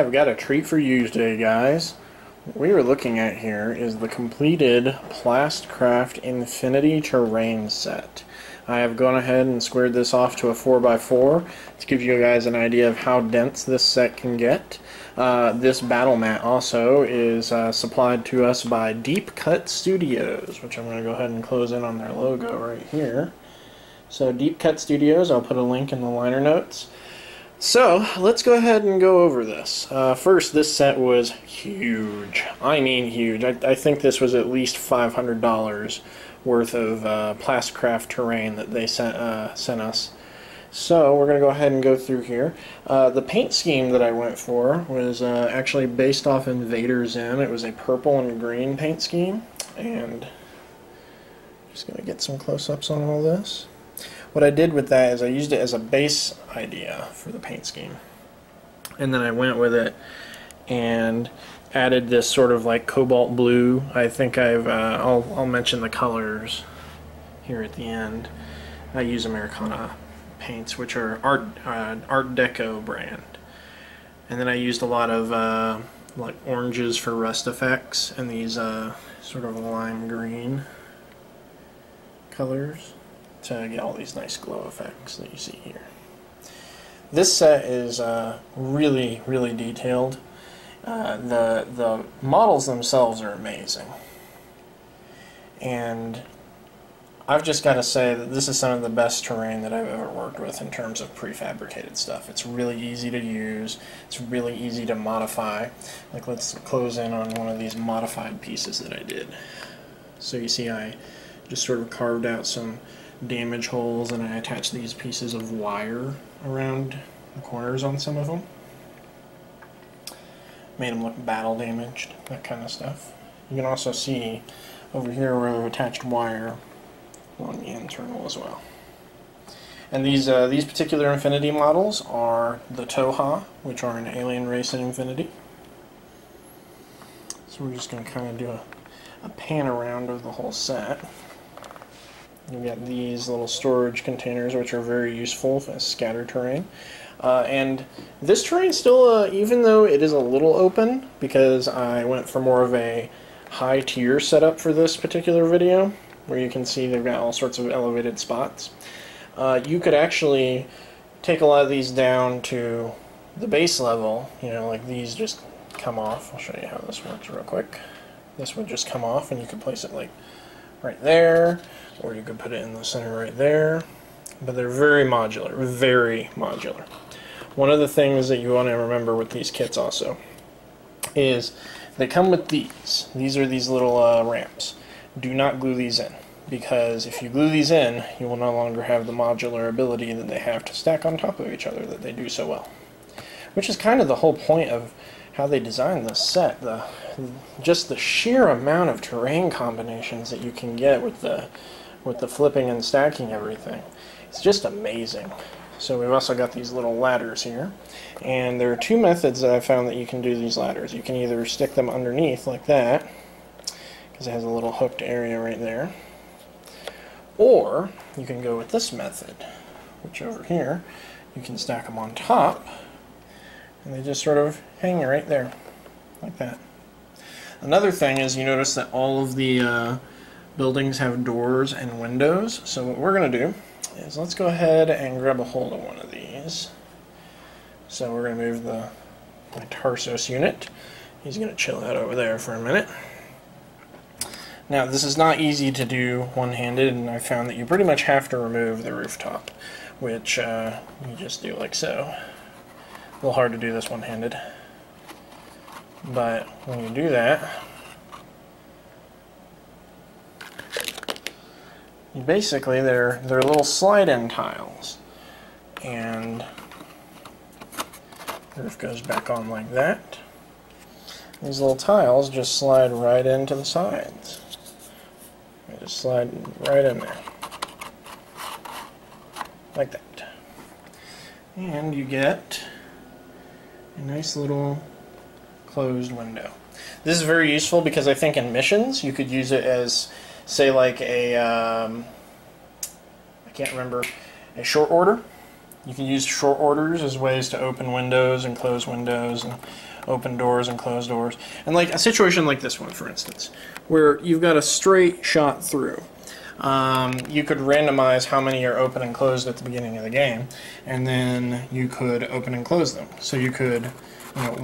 I've got a treat for you today, guys. What we are looking at here is the completed Plastcraft Infinity Terrain set. I have gone ahead and squared this off to a 4x4 to give you guys an idea of how dense this set can get. This battle mat also is supplied to us by Deep Cut Studios, which I'm going to go ahead and close in on their logo right here. So Deep Cut Studios, I'll put a link in the liner notes. So, let's go ahead and go over this. First, this set was huge. I mean huge. I think this was at least $500 worth of Plastcraft terrain that they sent us. So, we're going to go ahead and go through here. The paint scheme that I went for was actually based off Invader Zim. It was a purple and green paint scheme. And just going to get some close-ups on all this. What I did with that is I used it as a base idea for the paint scheme. And then I went with it and added this sort of like cobalt blue. I think I'll mention the colors here at the end. I use Americana paints, which are Art Deco brand. And then I used a lot of like oranges for rust effects and these sort of lime green colors to get all these nice glow effects that you see here. This set is really, really detailed. The models themselves are amazing. And I've just got to say that this is some of the best terrain that I've ever worked with in terms of prefabricated stuff. It's really easy to use. It's really easy to modify. Like, let's close in on one of these modified pieces that I did. So you see I just sort of carved out some damage holes and I attached these pieces of wire around the corners on some of them. Made them look battle damaged, that kind of stuff. You can also see over here where I've attached wire along the internal as well. And these particular Infinity models are the Toha, which are an alien race in Infinity. So we're just going to kind of do a pan around of the whole set. You've got these little storage containers, which are very useful as scatter terrain. And this terrain still, even though it is a little open, because I went for more of a high tier setup for this particular video, where you can see they've got all sorts of elevated spots, you could actually take a lot of these down to the base level. You know, like these just come off. I'll show you how this works real quick. This would just come off and you could place it like right there, or you could put it in the center right there. But they're very modular, very modular. One of the things that you want to remember with these kits also is they come with these. These are these little ramps. Do not glue these in, because if you glue these in, you will no longer have the modular ability that they have to stack on top of each other that they do so well. Which is kind of the whole point of how they designed this set. Just the sheer amount of terrain combinations that you can get with the flipping and stacking everything. It's just amazing. So we've also got these little ladders here, and there are two methods that I found that you can do these ladders. You can either stick them underneath like that, because it has a little hooked area right there, or you can go with this method, which over here you can stack them on top, and they just sort of hang right there, like that. Another thing is you notice that all of the buildings have doors and windows, so what we're going to do is let's go ahead and grab a hold of one of these. So we're going to move my Tarsos unit. He's going to chill out over there for a minute. Now, this is not easy to do one-handed, and I found that you pretty much have to remove the rooftop, which you just do like so. A little hard to do this one-handed, but when you do that, basically they're little slide-in tiles, and the roof goes back on like that. These little tiles just slide right into the sides. They just slide right in there, like that. And you get a nice little closed window. This is very useful because I think in missions you could use it as, say, like a, I can't remember, a short order. You can use short orders as ways to open windows and close windows and open doors and closed doors. And like a situation like this one, for instance, where you've got a straight shot through. You could randomize how many are open and closed at the beginning of the game, and then you could open and close them. So you could,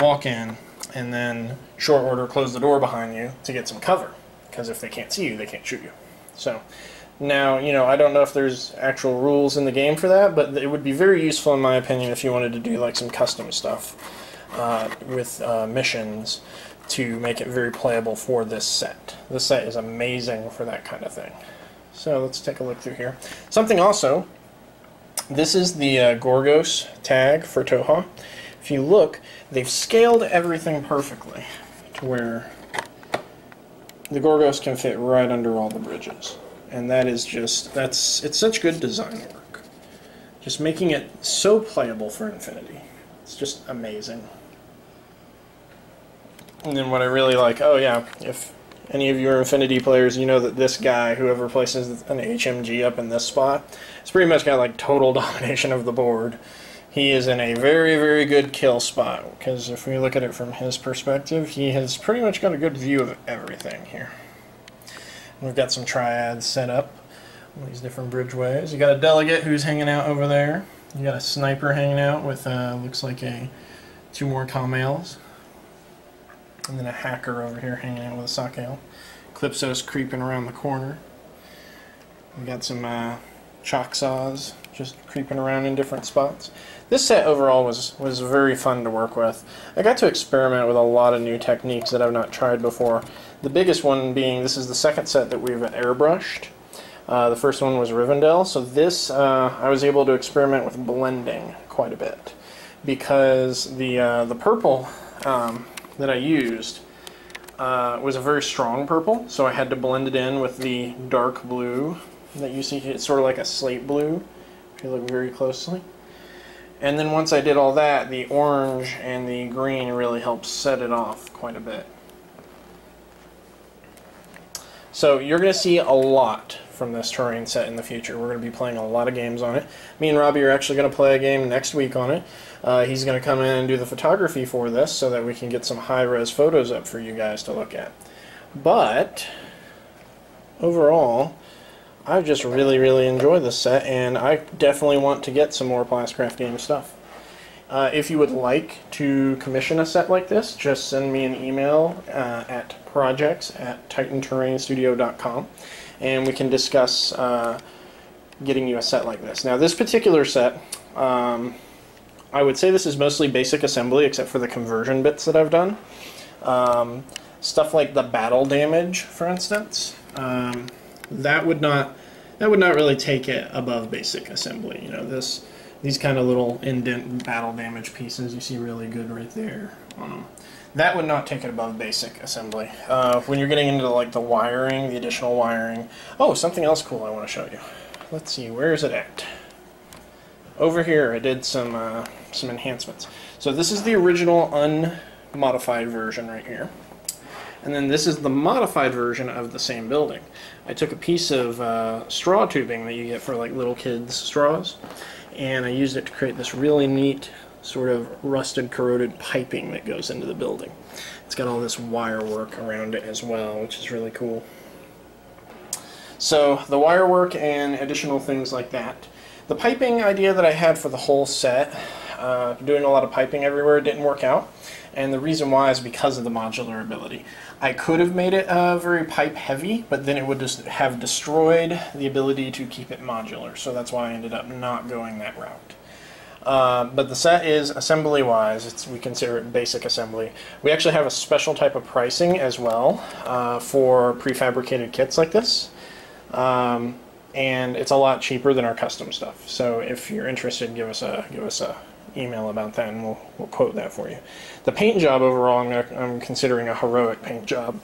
walk in and then short order close the door behind you to get some cover, because if they can't see you, they can't shoot you. So now, I don't know if there's actual rules in the game for that, but it would be very useful in my opinion if you wanted to do like some custom stuff with missions to make it very playable for this set. This set is amazing for that kind of thing. So let's take a look through here. Something also, this is the Gorgos tag for Toha. If you look, they've scaled everything perfectly to where the Gorgos can fit right under all the bridges. And that is just, it's such good design work. Just making it so playable for Infinity. It's just amazing. And then what I really like, oh yeah, if any of you are Infinity players, you know that this guy, whoever places an HMG up in this spot, it's pretty much got like total domination of the board. He is in a very, very good kill spot, because if we look at it from his perspective, he has pretty much got a good view of everything here. We've got some triads set up, all these different bridgeways. You got a delegate who's hanging out over there. You got a sniper hanging out with, looks like two more Calmails. And then a hacker over here hanging out with a Sakale. Calypso's creeping around the corner. We got some chalk saws just creeping around in different spots. This set overall was very fun to work with. I got to experiment with a lot of new techniques that I've not tried before. The biggest one being, this is the second set that we've airbrushed. The first one was Rivendell, so this I was able to experiment with blending quite a bit, because the purple that I used was a very strong purple, so I had to blend it in with the dark blue that you see. It's sort of like a slate blue if you look very closely. And then once I did all that, the orange and the green really helped set it off quite a bit. So you're going to see a lot from this terrain set in the future. We're going to be playing a lot of games on it. Me and Robbie are actually going to play a game next week on it. He's going to come in and do the photography for this so that we can get some high-res photos up for you guys to look at. But overall, I just really, really enjoy this set, and I definitely want to get some more Plastcraft game stuff. If you would like to commission a set like this, just send me an email at projects@titanterrainstudio.com, and we can discuss getting you a set like this. Now, this particular set, I would say this is mostly basic assembly, except for the conversion bits that I've done. Stuff like the battle damage, for instance, that would not really take it above basic assembly. You know, these kind of little indent battle damage pieces you see really good right there on them. That would not take it above basic assembly. When you're getting into like the wiring, the additional wiring. Oh, something else cool I want to show you. Let's see, where is it at? Over here, I did some enhancements. So this is the original unmodified version right here. And then this is the modified version of the same building. I took a piece of straw tubing that you get for like little kids' straws, and I used it to create this really neat sort of rusted, corroded piping that goes into the building. It's got all this wire work around it as well, which is really cool. So the wire work and additional things like that. The piping idea that I had for the whole set, doing a lot of piping everywhere, didn't work out. And the reason why is because of the modular ability. I could have made it very pipe heavy, but then it would just have destroyed the ability to keep it modular. So that's why I ended up not going that route. But the set is assembly-wise, we consider it basic assembly. We actually have a special type of pricing as well for prefabricated kits like this. And it's a lot cheaper than our custom stuff. So if you're interested, give us a email about that, and we'll quote that for you. The paint job overall, I'm considering a heroic paint job,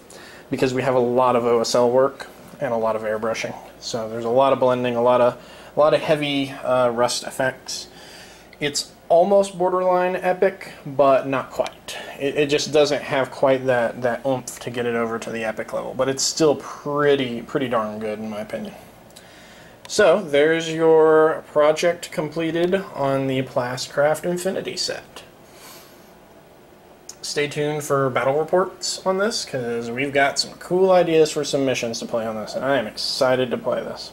because we have a lot of OSL work and a lot of airbrushing. So there's a lot of blending, a lot of heavy rust effects. It's almost borderline epic, but not quite. It just doesn't have quite that oomph to get it over to the epic level, but it's still pretty darn good in my opinion. So there's your project completed on the Plastcraft Infinity set. stay tuned for battle reports on this, because we've got some cool ideas for some missions to play on this, and I am excited to play this.